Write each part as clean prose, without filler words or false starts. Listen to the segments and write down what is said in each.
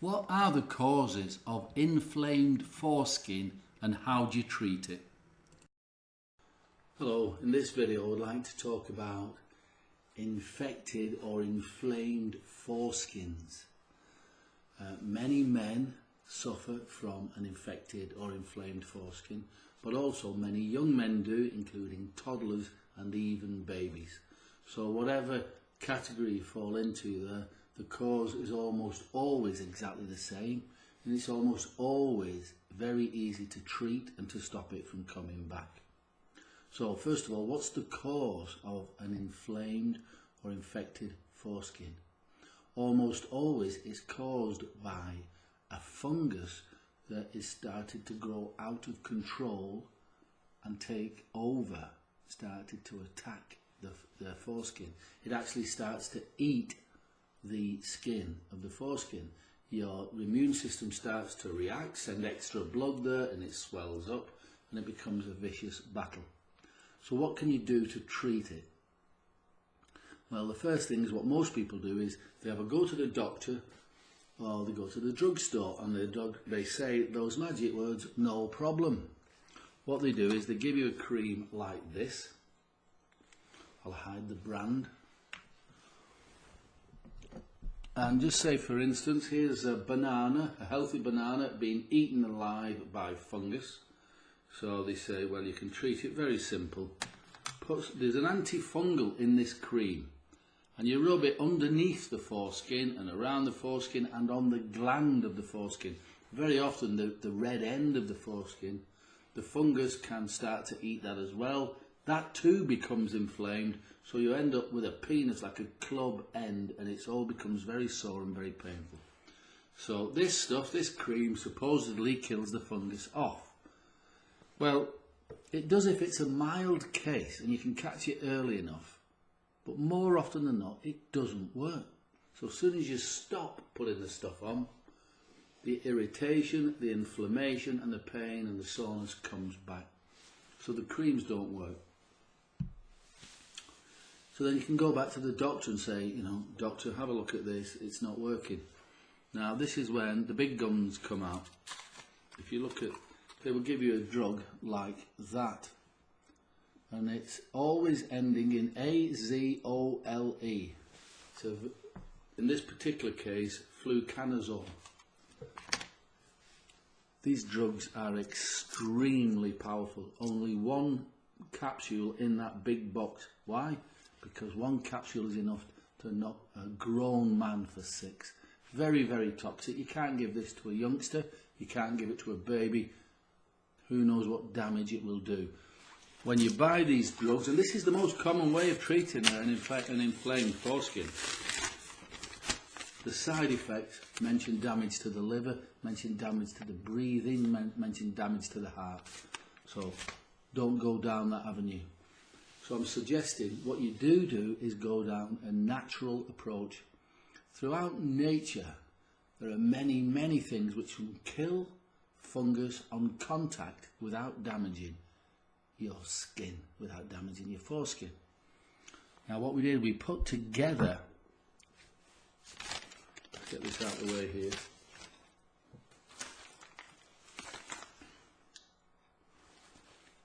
What are the causes of inflamed foreskin and how do you treat it? Hello, in this video I would like to talk about infected or inflamed foreskins. Many men suffer from an infected or inflamed foreskin, but also many young men do, including toddlers and even babies. So whatever category you fall into there, the cause is almost always exactly the same, and it's almost always very easy to treat and to stop it from coming back. So first of all, what's the cause of an inflamed or infected foreskin? Almost always it's caused by a fungus that is started to grow out of control and take over, started to attack the foreskin. It actually starts to eat the skin of the foreskin. Your immune system starts to react, send extra blood there, and it swells up and it becomes a vicious battle. So what can you do to treat it? Well, the first thing is what most people do is they either go to the doctor or they go to the drugstore and they say those magic words, no problem. What they do is they give you a cream like this. I'll hide the brand. And just say, for instance, here's a banana, a healthy banana being eaten alive by fungus. So they say, well, you can treat it very simple. There's an antifungal in this cream, and you rub it underneath the foreskin and around the foreskin and on the gland of the foreskin. Very often the red end of the foreskin, the fungus can start to eat that as well. That too becomes inflamed, so you end up with a penis like a club end, and it all becomes very sore and very painful. So this stuff, this cream, supposedly kills the fungus off. Well, it does if it's a mild case and you can catch it early enough, but more often than not it doesn't work. So as soon as you stop putting the stuff on, the irritation, the inflammation and the pain and the soreness comes back. So the creams don't work. So then you can go back to the doctor and say, you know, doctor, have a look at this, it's not working. Now this is when the big guns come out. If you look at, they will give you a drug like that, and it's always ending in azole. So in this particular case, fluconazole. These drugs are extremely powerful. Only one capsule in that big box. Why? Because one capsule is enough to knock a grown man for 6. Very, very toxic. You can't give this to a youngster. You can't give it to a baby. Who knows what damage it will do. When you buy these drugs, and this is the most common way of treating an inflamed foreskin, the side effects mention damage to the liver, mention damage to the breathing, mention damage to the heart. So don't go down that avenue. So I'm suggesting what you do is go down a natural approach. Throughout nature, there are many, many things which can kill fungus on contact without damaging your skin, without damaging your foreskin. Now what we did, we put together, let's get this out of the way here.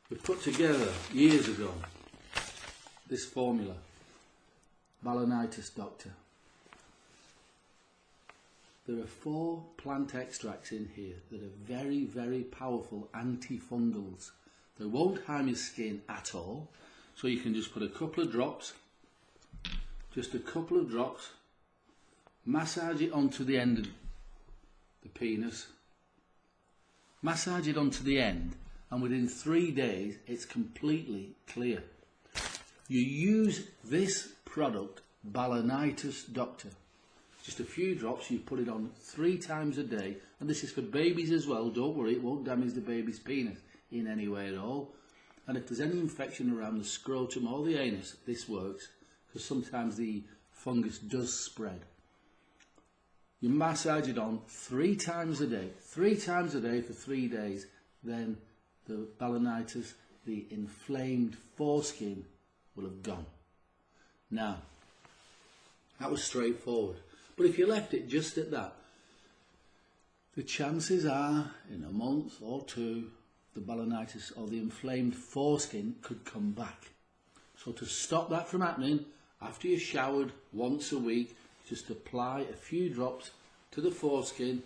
We put together years ago this formula, balanitis doctor. There are 4 plant extracts in here that are very, very powerful antifungals. They won't harm your skin at all, so you can just put a couple of drops, massage it onto the end of the penis, massage it onto the end, and within 3 days it's completely clear. You use this product, balanitis doctor. Just a few drops, you put it on 3 times a day, and this is for babies as well. Don't worry, it won't damage the baby's penis in any way at all. And if there's any infection around the scrotum or the anus, this works, because sometimes the fungus does spread. You massage it on 3 times a day, 3 times a day for 3 days, then the balanitis, the inflamed foreskin, will have gone. Now, that was straightforward. But if you left it just at that, The chances are in a month or two the balanitis or the inflamed foreskin could come back. So to stop that from happening, after you've showered once a week, just apply a few drops to the foreskin.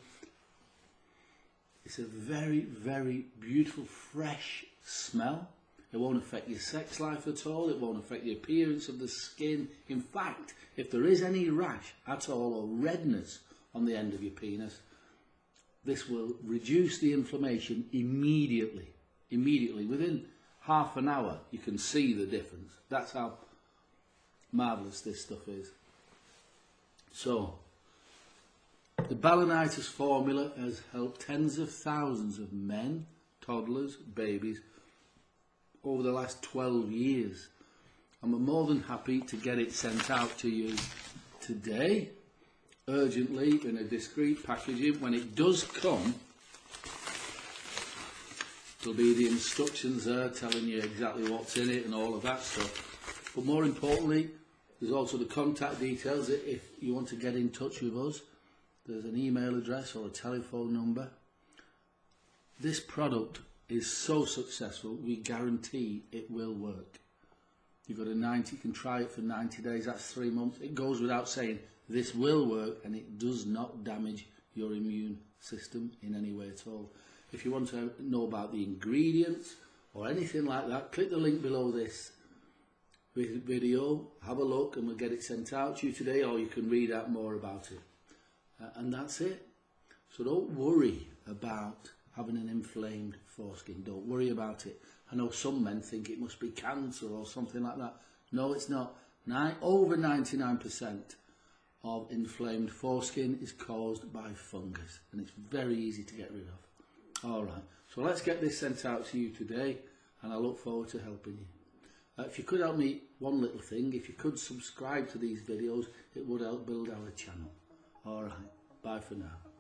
It's a very, very beautiful, fresh smell. It won't affect your sex life at all. It won't affect the appearance of the skin. In fact, if there is any rash at all or redness on the end of your penis, this will reduce the inflammation immediately. Within half an hour, you can see the difference. That's how marvellous this stuff is. So, the balanitis formula has helped tens of thousands of men, toddlers, babies over the last 12 years. I'm more than happy to get it sent out to you today, urgently, in a discreet packaging. When it does come, there'll be the instructions there telling you exactly what's in it and all of that stuff. But more importantly, there's also the contact details. If you want to get in touch with us, there's an email address or a telephone number. This product is so successful, we guarantee it will work. You can try it for 90 days, that's 3 months. It goes without saying, this will work, and it does not damage your immune system in any way at all. If you want to know about the ingredients or anything like that, click the link below this video, have a look, and we'll get it sent out to you today, or you can read out more about it. And that's it. So don't worry about having an inflamed foreskin. Don't worry about it. I know some men think it must be cancer or something like that. No, it's not. Over 99% of inflamed foreskin is caused by fungus, and it's very easy to get rid of. Alright, so let's get this sent out to you today, and I look forward to helping you. If you could help me, one little thing, if you could subscribe to these videos, it would help build our channel. Alright, bye for now.